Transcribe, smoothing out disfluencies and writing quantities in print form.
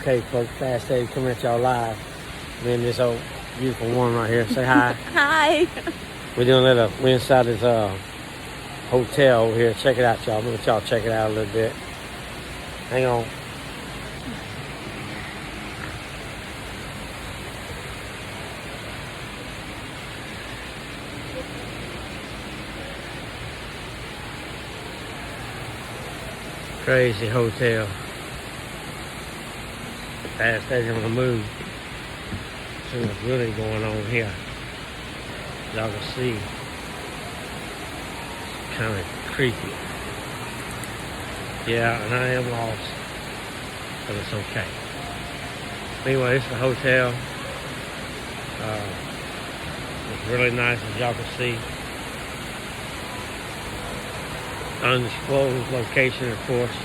Okay, folks, Fast Day coming at y'all live. Me and this old beautiful woman right here. Say hi. Hi. We're inside this hotel over here. Check it out, y'all. I'm gonna let y'all check it out a little bit. Hang on. Crazy hotel. Fast Day on the move. See what's really going on here. Y'all can see. Kind of creepy. Yeah, and I am lost. But it's okay. Anyway, this is the hotel. It's really nice, as y'all can see. Undisclosed location, of course.